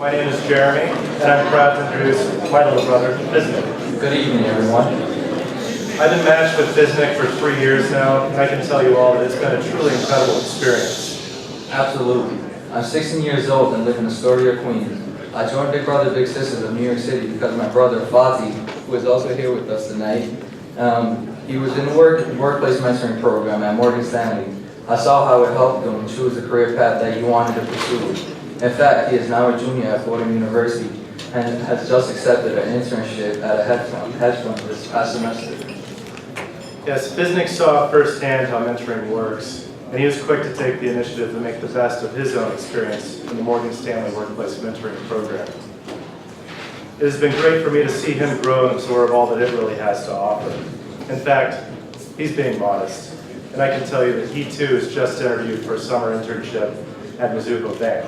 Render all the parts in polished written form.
My name is Jeremy, and I'm proud to introduce my little brother, Fisnik. Good evening, everyone. I've been matched with Fisnik for 3 years now, and I can tell you all that it's been a truly incredible experience. Absolutely. I'm 16 years old and live in Astoria, Queens. I joined Big Brother Big Sisters of New York City because my brother, Fozzie, who is also here with us tonight, he was in the workplace mentoring program at Morgan Stanley. I saw how it helped him choose the career path that he wanted to pursue. In fact, he is now a junior at Fordham University and has just accepted an internship at a hedge fund this past semester. Yes, Fisnik saw firsthand how mentoring works, and he was quick to take the initiative to make the best of his own experience in the Morgan Stanley Workplace Mentoring Program. It has been great for me to see him grow and absorb all that it really has to offer. In fact, he's being modest, and I can tell you that he too is just interviewed for a summer internship at Mizuho Bank.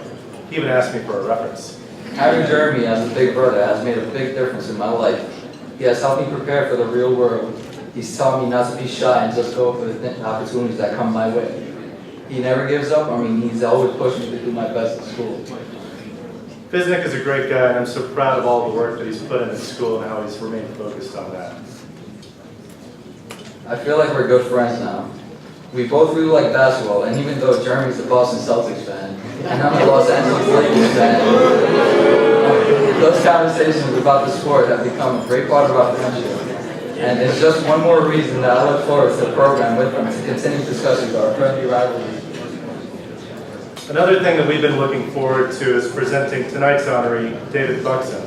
He even asked me for a reference. Having Jeremy as a big brother has made a big difference in my life. He has helped me prepare for the real world. He's taught me not to be shy and just go for the opportunities that come my way. He never gives up on me. He's always pushed me to do my best at school. Fisnik is a great guy, and I'm so proud of all the work that he's put in at school and how he's remained focused on that. I feel like we're good friends now. We both really like basketball, and even though Jeremy's a Boston Celtics fan, and I'm a Los Angeles Lakers fan, those conversations about the sport have become a great part of our friendship. And it's just one more reason that I look forward to the program with them to continue discussing our friendly rivalry. Another thing that we've been looking forward to is presenting tonight's honoree, David Bukzin.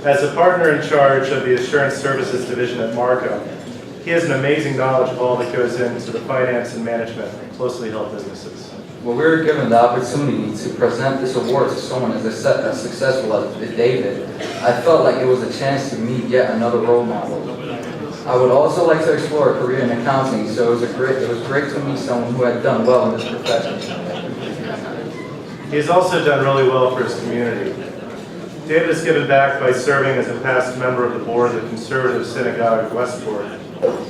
As a partner in charge of the Assurance Services Division at Marcum, he has an amazing knowledge of all that goes into the finance and management of closely held businesses. When we were given the opportunity to present this award to someone as successful as David, I felt like it was a chance to meet yet another role model. I would also like to explore a career in accounting, so it was great to meet someone who had done well in this profession. He has also done really well for his community. David has given back by serving as a past member of the board of the Conservative Synagogue of Westport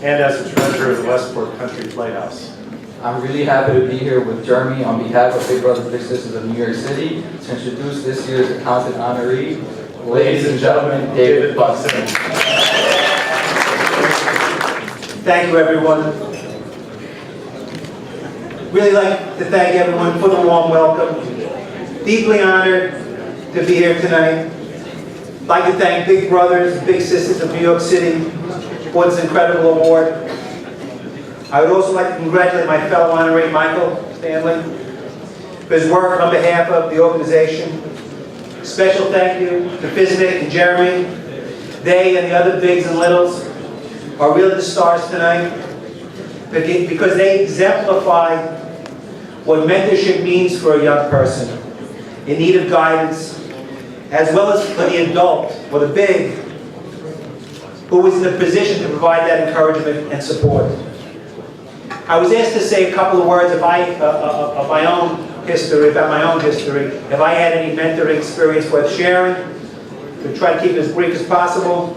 and as the treasurer of the Westport Country Playhouse. I'm really happy to be here with Jeremy on behalf of Big Brother Big Sisters of New York City to introduce this year's accountant honoree, ladies and gentlemen, David Bukzin. Thank you, everyone. Really like to thank everyone for the warm welcome. Deeply honored to be here tonight. I'd like to thank Big Brothers, Big Sisters of New York City for this incredible award. I would also like to congratulate my fellow honoree, Michael Stanley, for his work on behalf of the organization. Special thank you to Fisnik and Jeremy. They and the other bigs and littles are really the stars tonight because they exemplify what mentorship means for a young person in need of guidance, as well as for the adult or the big who is in a position to provide that encouragement and support. I was asked to say a couple of words of my own history, about my own history, if I had any mentoring experience worth sharing, to try to keep it as brief as possible.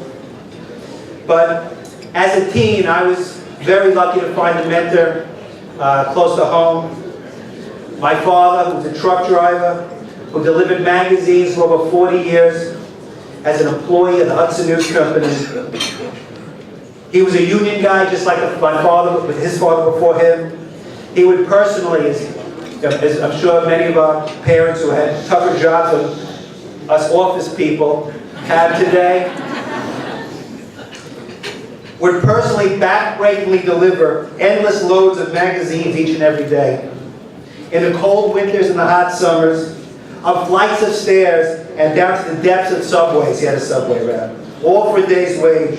But as a teen, I was very lucky to find a mentor close to home. My father, who was a truck driver, who delivered magazines for over 40 years as an employee of the Hudson News Company. He was a union guy, just like my father, with his father before him. He would personally, as I'm sure many of our parents who had tougher jobs than us office people have today, would personally back-breakingly deliver endless loads of magazines each and every day. In the cold winters and the hot summers, up flights of stairs and down to the depths of subways. He had a subway route, all for a day's wage.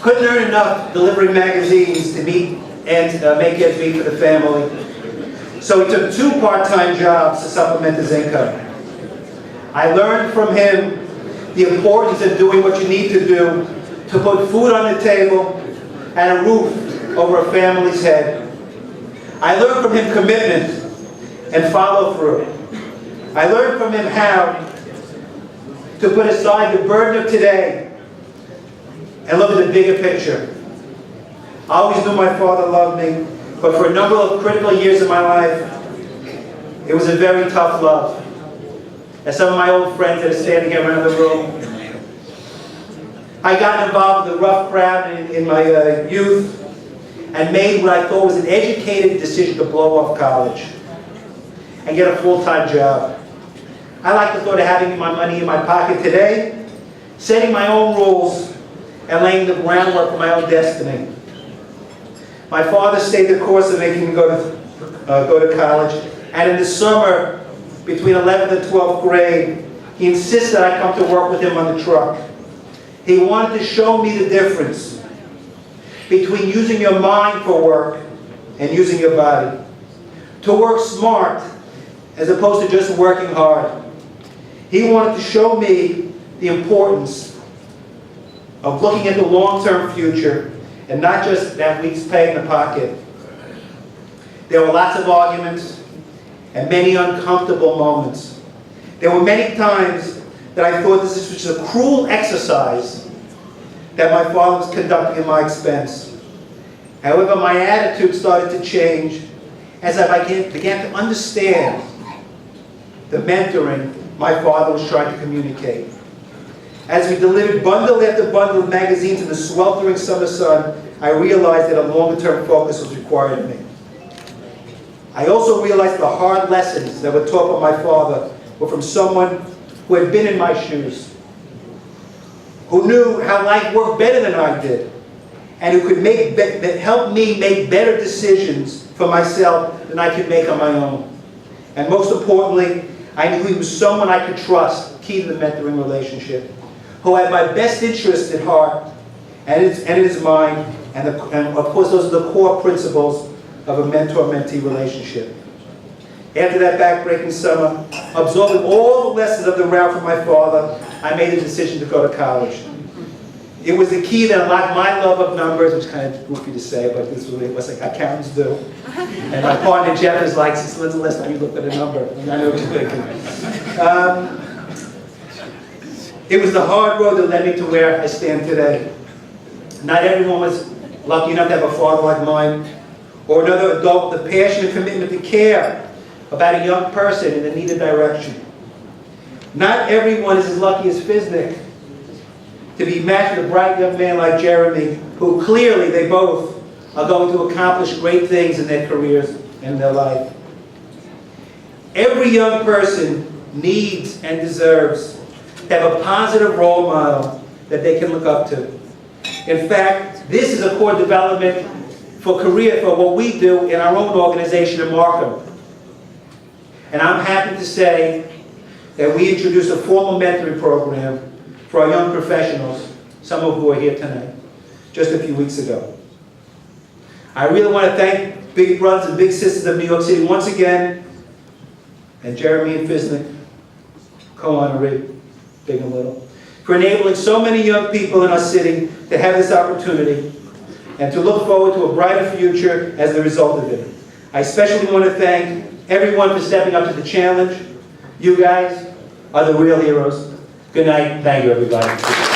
Couldn't earn enough delivering magazines to meet and make ends meet for the family. So he took 2 part-time jobs to supplement his income. I learned from him the importance of doing what you need to do to put food on the table and a roof over a family's head. I learned from him commitment and follow-through. I learned from him how to put aside the burden of today and look at the bigger picture. I always knew my father loved me, but for a number of critical years of my life, it was a very tough love. and some of my old friends that are standing here around the room. I got involved with a rough crowd in my youth and made what I thought was an educated decision to blow off college and get a full-time job. I like the thought of having my money in my pocket today, setting my own rules, and laying the groundwork for my own destiny. My father stayed the course of making me go to college, and in the summer, between 11th and 12th grade, he insisted I come to work with him on the truck. He wanted to show me the difference between using your mind for work and using your body. To work smart as opposed to just working hard. He wanted to show me the importance of looking at the long-term future and not just that week's pay in the pocket. There were lots of arguments and many uncomfortable moments. There were many times that I thought this was just a cruel exercise that my father was conducting at my expense. However, my attitude started to change as I began to understand the mentoring my father was trying to communicate. As we delivered bundle after bundle of magazines in the sweltering summer sun, I realized that a longer-term focus was required of me. I also realized the hard lessons that were taught by my father were from someone who had been in my shoes, who knew how life worked better than I did, and who could help me make better decisions for myself than I could make on my own. And most importantly, I knew he was someone I could trust, key to the mentoring relationship, who had my best interest at heart and in his mind, and of course those are the core principles of a mentor-mentee relationship. After that backbreaking summer, absorbing all the lessons of the route from my father, I made the decision to go to college. It was the key that unlocked my love of numbers, which is kind of goofy to say, but this is what it was like accountants do. And my partner Jeff is like, when's the last time you looked at a number? And I know what you're thinking. It was the hard road that led me to where I stand today. Not everyone was lucky enough to have a father like mine, or another adult with the passion and commitment to care about a young person in a needed direction. Not everyone is as lucky as Fisnik to be matched with a bright young man like Jeremy, who clearly they both are going to accomplish great things in their careers and in their life. Every young person needs and deserves to have a positive role model that they can look up to. In fact, this is a core development for what we do in our own organization in Marcum. And I'm happy to say that we introduced a formal mentoring program for our young professionals, some of who are here tonight, just a few weeks ago. I really want to thank Big Brothers and Big Sisters of New York City once again, and Jeremy and Fisnik, co-honoree, big and little, for enabling so many young people in our city to have this opportunity and to look forward to a brighter future as the result of it. I especially want to thank everyone for stepping up to the challenge. You guys are the real heroes. Good night. Thank you, everybody.